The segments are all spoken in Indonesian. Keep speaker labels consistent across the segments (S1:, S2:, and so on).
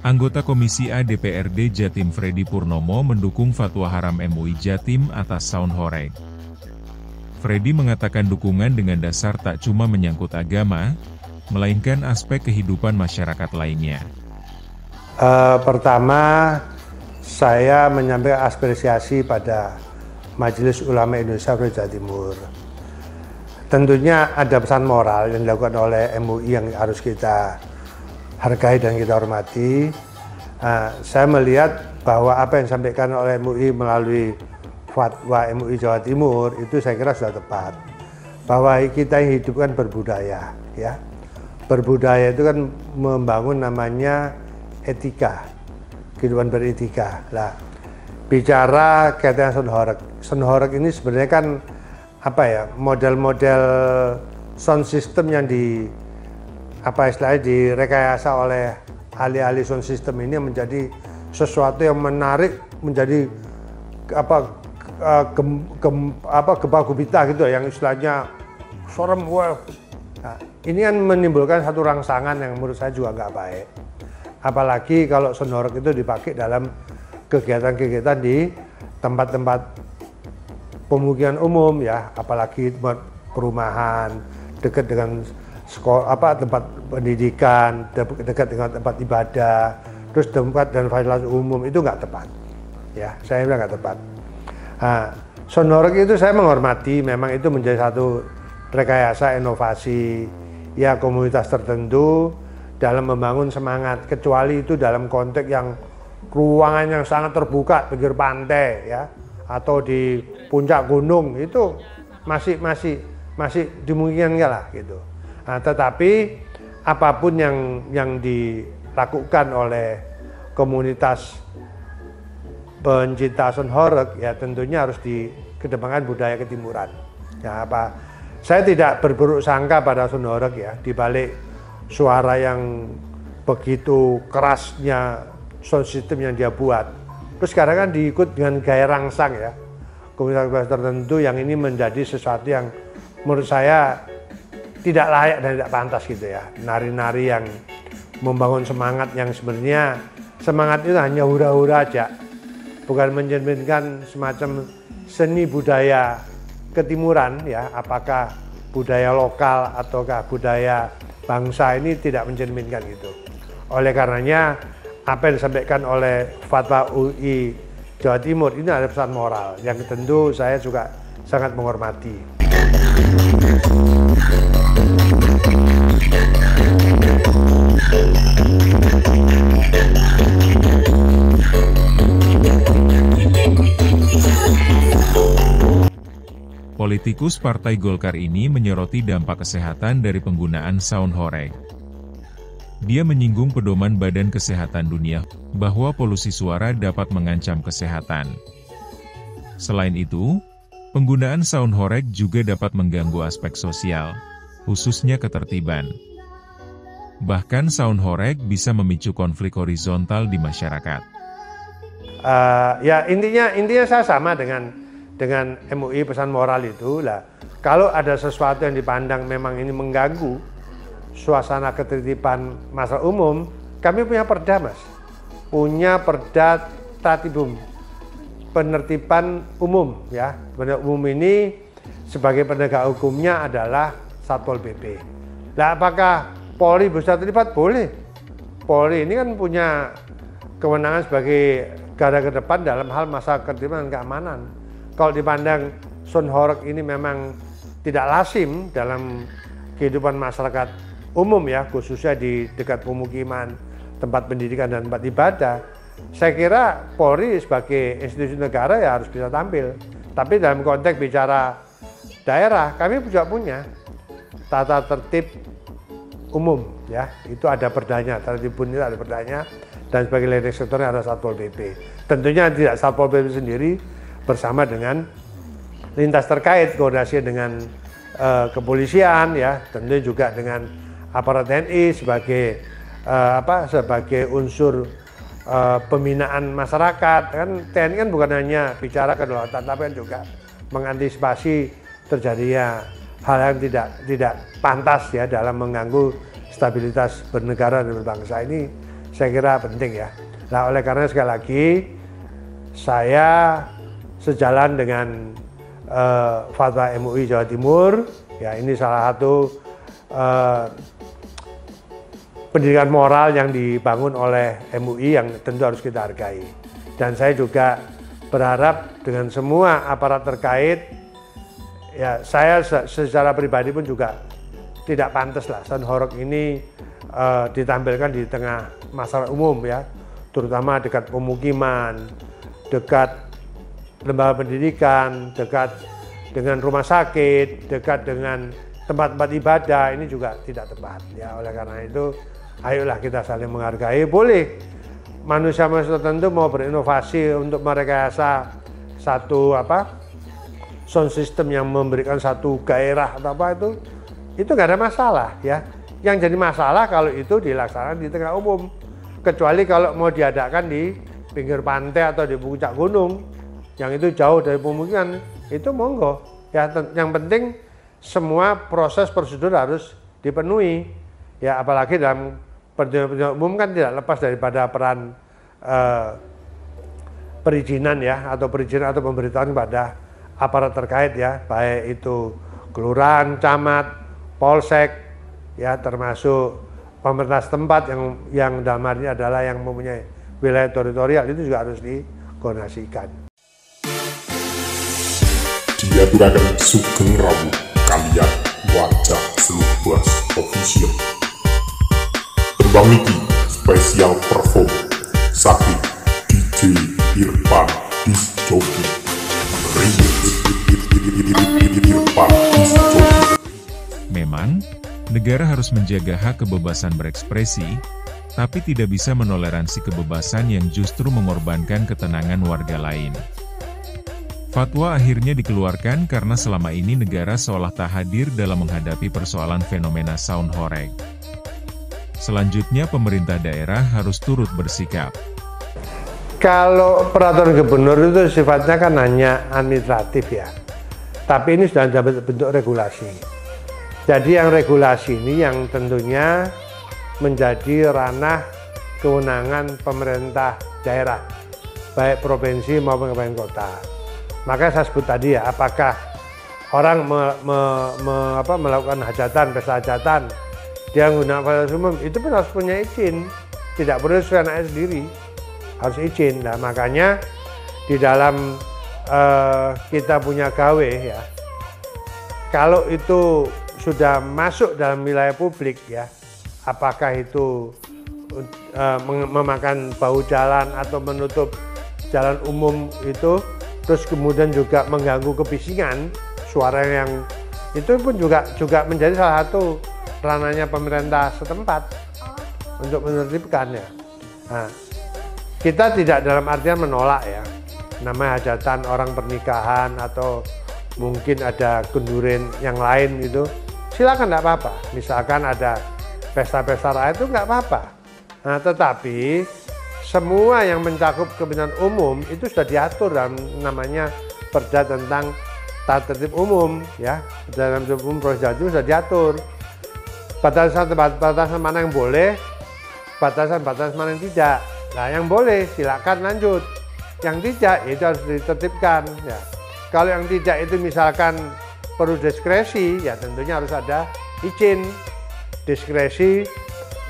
S1: Anggota Komisi A DPRD Jatim Freddy Purnomo mendukung fatwa haram MUI Jatim atas Saun Horeg. Freddy mengatakan dukungan dengan dasar tak cuma menyangkut agama, melainkan aspek kehidupan masyarakat lainnya.
S2: Pertama, saya menyampaikan apresiasi pada Majelis Ulama Indonesia Jawa Timur. Tentunya ada pesan moral yang dilakukan oleh MUI yang harus kita hargai dan kita hormati. Saya melihat bahwa apa yang disampaikan oleh MUI melalui fatwa MUI Jawa Timur itu saya kira sudah tepat. Bahwa kita yang hidup kan berbudaya, ya. Berbudaya itu kan membangun namanya etika, kehidupan beretika. Lah, bicara kaitan sound horeg ini sebenarnya kan apa ya, model-model sound system yang istilahnya direkayasa oleh ahli-ahli sound system ini menjadi sesuatu yang menarik, menjadi gempa gubita gitu, yang istilahnya serem. Nah, ini kan menimbulkan satu rangsangan yang menurut saya juga nggak baik. Apalagi kalau sound horeg itu dipakai dalam kegiatan-kegiatan di tempat-tempat pemukiman umum, ya, apalagi tempat perumahan, dekat dengan sekolah, tempat pendidikan, dekat dengan tempat ibadah, terus tempat dan fasilitas umum, itu nggak tepat. Ya, saya bilang nggak tepat. Sound horeg itu saya menghormati, memang itu menjadi satu rekayasa inovasi ya komunitas tertentu dalam membangun semangat, kecuali itu dalam konteks yang ruangan yang sangat terbuka, pinggir pantai, ya, atau di puncak gunung, itu masih dimungkinkan lah gitu. Tetapi apapun yang dilakukan oleh komunitas pencinta sound horeg, ya tentunya harus dikedepankan budaya ketimuran. Ya, saya tidak berburuk sangka pada sound horeg, ya, di balik suara yang begitu kerasnya sound system yang dia buat. Terus sekarang kan diikut dengan gaya rangsang, ya, komunitas tertentu, yang ini menjadi sesuatu yang menurut saya tidak layak dan tidak pantas gitu, ya. Nari-nari yang membangun semangat yang sebenarnya semangat itu hanya hura-hura aja, bukan mencerminkan semacam seni budaya ketimuran, ya, apakah budaya lokal ataukah budaya bangsa, ini tidak mencerminkan gitu. Oleh karenanya apa yang disampaikan oleh fatwa UI Jawa Timur ini ada pesan moral yang tentu saya juga sangat menghormati.
S1: Politikus Partai Golkar ini menyoroti dampak kesehatan dari penggunaan sound horeg. Dia menyinggung pedoman Badan Kesehatan Dunia bahwa polusi suara dapat mengancam kesehatan. Selain itu, penggunaan sound horeg juga dapat mengganggu aspek sosial, khususnya ketertiban. Bahkan sound horeg bisa memicu konflik horizontal di masyarakat.
S2: Ya intinya saya sama dengan MUI pesan moral itu lah. Kalau ada sesuatu yang dipandang memang ini mengganggu suasana ketertiban masyarakat umum, kami punya perda, Mas. Punya perda tatibum, penertiban umum, ya. Penertiban umum ini sebagai penegak hukumnya adalah Satpol PP. Nah, apakah Polri bisa terlibat? Boleh. Polri ini kan punya kewenangan sebagai garda terdepan dalam hal masalah ketertiban dan keamanan. Kalau dipandang sound horeg ini memang tidak lazim dalam kehidupan masyarakat umum, ya, khususnya di dekat pemukiman, tempat pendidikan dan tempat ibadah, saya kira Polri sebagai institusi negara ya harus bisa tampil. Tapi dalam konteks bicara daerah, kami juga punya tata tertib umum, ya, itu ada perdanya, tertib umum itu ada perdanya, dan sebagai leading sektornya ada Satpol PP. Tentunya tidak Satpol PP sendiri, bersama dengan lintas terkait, koordinasi dengan kepolisian, ya, tentu juga dengan aparat TNI sebagai sebagai unsur pembinaan masyarakat. Kan TNI kan bukan hanya bicara kedaulatan, tapi kan juga mengantisipasi terjadinya hal yang tidak pantas, ya, dalam mengganggu stabilitas bernegara dan berbangsa. Ini saya kira penting ya. Nah, oleh karena sekali lagi saya sejalan dengan fatwa MUI Jawa Timur, ya ini salah satu pendidikan moral yang dibangun oleh MUI yang tentu harus kita hargai. Dan saya juga berharap dengan semua aparat terkait, ya saya secara pribadi pun juga tidak pantas lah sound horeg ini ditampilkan di tengah masyarakat umum ya, terutama dekat pemukiman, dekat lembaga pendidikan, dekat dengan rumah sakit, dekat dengan tempat-tempat ibadah, ini juga tidak tepat ya. Oleh karena itu ayolah kita saling menghargai. Boleh manusia-manusia tertentu mau berinovasi untuk merekayasa satu sound system yang memberikan satu gairah atau apa, itu nggak ada masalah ya. Yang jadi masalah kalau itu dilaksanakan di tengah umum, kecuali kalau mau diadakan di pinggir pantai atau di puncak gunung yang itu jauh dari pemukiman, itu monggo ya. Yang penting semua proses prosedur harus dipenuhi ya, apalagi dalam perjalanan umum kan tidak lepas daripada peran perizinan ya, atau perizinan atau pemberitahuan kepada aparat terkait ya, baik itu kelurahan, camat, polsek ya, termasuk pemerintah setempat yang dalam hal ini adalah yang mempunyai wilayah teritorial, itu juga harus dikoordinasikan.
S3: Diaturakan Sugeng Rawu kalian wajah Selubas Official. Tembang niki spesial perform saking DJ Irfan Disc Jockey.
S1: Memang, negara harus menjaga hak kebebasan berekspresi, tapi tidak bisa menoleransi kebebasan yang justru mengorbankan ketenangan warga lain. Fatwa akhirnya dikeluarkan karena selama ini negara seolah tak hadir dalam menghadapi persoalan fenomena sound horeg. Selanjutnya pemerintah daerah harus turut bersikap.
S2: Kalau peraturan gubernur itu sifatnya kan hanya administratif ya, tapi ini sudah bentuk regulasi. Jadi yang regulasi ini yang tentunya menjadi ranah kewenangan pemerintah daerah, baik provinsi maupun kabupaten kota. Makanya saya sebut tadi ya, apakah orang melakukan hajatan, pesta hajatan, dia menggunakan fasilitas umum, itu pun harus punya izin, tidak boleh anaknya sendiri, harus izin. Nah makanya di dalam kita punya gawe ya, kalau itu sudah masuk dalam wilayah publik ya, apakah itu memakan bahu jalan atau menutup jalan umum itu, terus kemudian juga mengganggu kebisingan, suara yang itu pun juga menjadi salah satu ranahnya pemerintah setempat untuk menertibkannya. Nah, kita tidak dalam artian menolak ya, namanya hajatan orang pernikahan atau mungkin ada kenduren yang lain itu, silakan tidak apa-apa. Misalkan ada pesta-pesta rakyat itu nggak apa-apa. Nah, tetapi semua yang mencakup kepentingan umum itu sudah diatur dalam namanya Perda tentang Tata Tertib Umum ya. Dalam Tertib Umum Provinsi Jawa Timur sudah diatur batasan mana yang boleh, batasan mana yang tidak. Nah, yang boleh silakan lanjut, yang tidak itu harus ditertibkan ya. Kalau yang tidak itu misalkan perlu diskresi ya, tentunya harus ada izin diskresi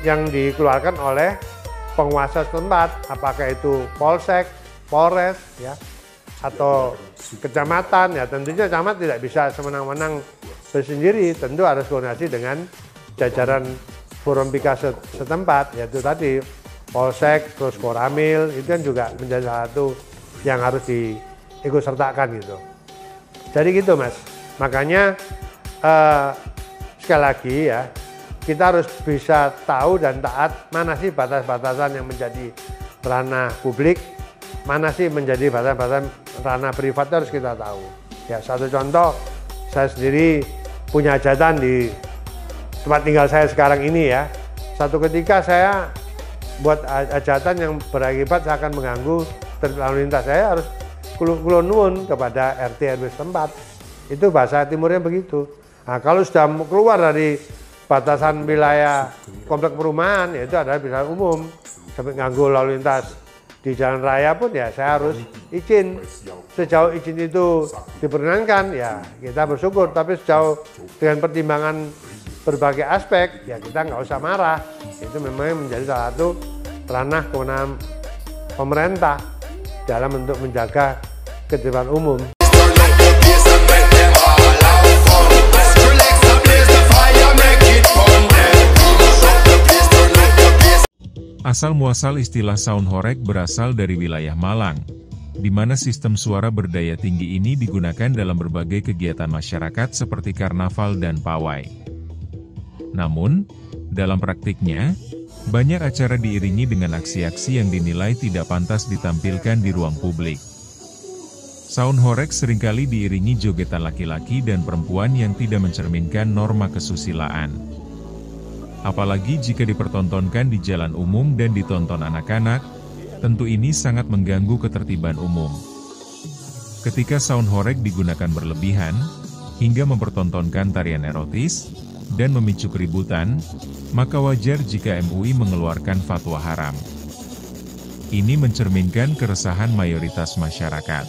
S2: yang dikeluarkan oleh penguasa setempat, apakah itu polsek, polres ya, atau kecamatan ya. Tentunya camat tidak bisa semenang-menang bersendiri, tentu harus koordinasi dengan jajaran forum pika setempat, yaitu tadi polsek, terus koramil, itu kan juga menjadi salah satu yang harus diikut sertakan gitu. Jadi gitu Mas, makanya sekali lagi ya, kita harus bisa tahu dan taat mana sih batas-batasan yang menjadi ranah publik, mana sih menjadi batasan-batasan ranah privat, harus kita tahu. Ya, satu contoh, saya sendiri punya hajatan di tempat tinggal saya sekarang ini ya. Satu ketika saya buat hajatan yang berakibat saya akan mengganggu tertib lalu lintas, saya harus kulon nuwun kepada RT RW setempat. Itu bahasa timurnya begitu. Nah, kalau sudah keluar dari batasan wilayah komplek perumahan, yaitu adalah wilayah umum. sampai ganggu lalu lintas di jalan raya pun ya saya harus izin. Sejauh izin itu diperkenankan ya kita bersyukur, tapi sejauh dengan pertimbangan berbagai aspek ya kita nggak usah marah. Itu memang menjadi salah satu ranah kewenangan pemerintah dalam untuk menjaga ketertiban umum.
S1: Asal-muasal istilah sound horeg berasal dari wilayah Malang, di mana sistem suara berdaya tinggi ini digunakan dalam berbagai kegiatan masyarakat seperti karnaval dan pawai. Namun, dalam praktiknya, banyak acara diiringi dengan aksi-aksi yang dinilai tidak pantas ditampilkan di ruang publik. Sound horeg seringkali diiringi jogetan laki-laki dan perempuan yang tidak mencerminkan norma kesusilaan. Apalagi jika dipertontonkan di jalan umum dan ditonton anak-anak, tentu ini sangat mengganggu ketertiban umum. Ketika sound horeg digunakan berlebihan, hingga mempertontonkan tarian erotis, dan memicu keributan, maka wajar jika MUI mengeluarkan fatwa haram. Ini mencerminkan keresahan mayoritas masyarakat.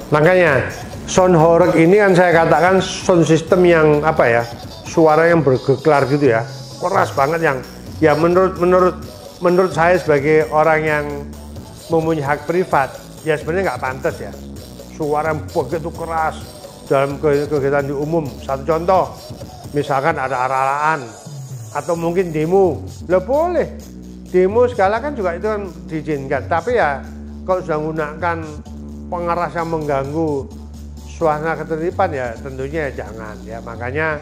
S2: Makanya sound horeg ini kan saya katakan sound system yang apa ya, suara yang bergeklar gitu ya, keras banget yang ya menurut saya sebagai orang yang mempunyai hak privat ya sebenarnya nggak pantas ya, suara yang begitu keras dalam kegiatan di umum. Satu contoh, misalkan ada arah-arahan atau mungkin demo, lah boleh demo segala kan juga itu kan diizinkan, tapi ya kalau sudah menggunakan pengeras yang mengganggu suasana ketertiban ya tentunya ya jangan ya. Makanya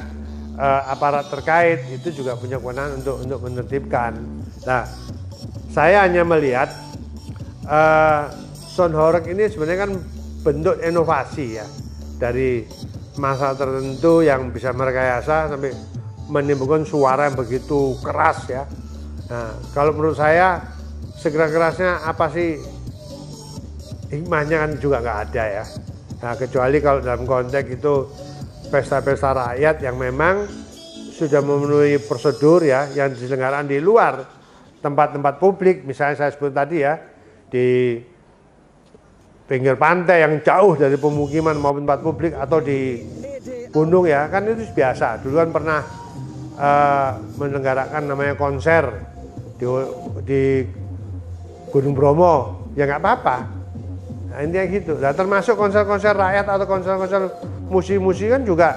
S2: aparat terkait itu juga punya kewenangan untuk menertibkan. Nah, saya hanya melihat sound horeg ini sebenarnya kan bentuk inovasi ya dari masa tertentu yang bisa merekayasa sampai menimbulkan suara yang begitu keras ya. Nah, kalau menurut saya sekeras-kerasnya apa sih hikmahnya kan juga nggak ada ya. Nah, kecuali kalau dalam konteks itu pesta-pesta rakyat yang memang sudah memenuhi prosedur ya, yang diselenggarakan di luar tempat-tempat publik, misalnya saya sebut tadi ya, di pinggir pantai yang jauh dari pemukiman maupun tempat publik atau di gunung ya, kan itu biasa. Dulu kan pernah menyelenggarakan namanya konser di Gunung Bromo, ya nggak apa-apa. Nah, intinya gitu. Nah, termasuk konser-konser rakyat atau konser-konser musik-musik kan juga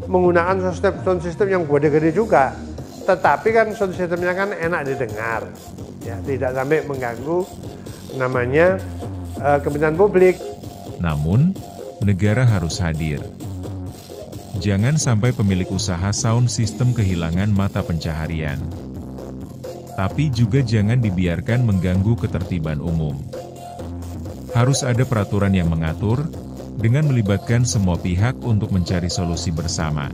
S2: menggunakan sound system yang gede-gede juga. Tetapi kan sound systemnya kan enak didengar, ya tidak sampai mengganggu namanya kepentingan publik.
S1: Namun, negara harus hadir. Jangan sampai pemilik usaha sound system kehilangan mata pencaharian. Tapi juga jangan dibiarkan mengganggu ketertiban umum. Harus ada peraturan yang mengatur, dengan melibatkan semua pihak untuk mencari solusi bersama.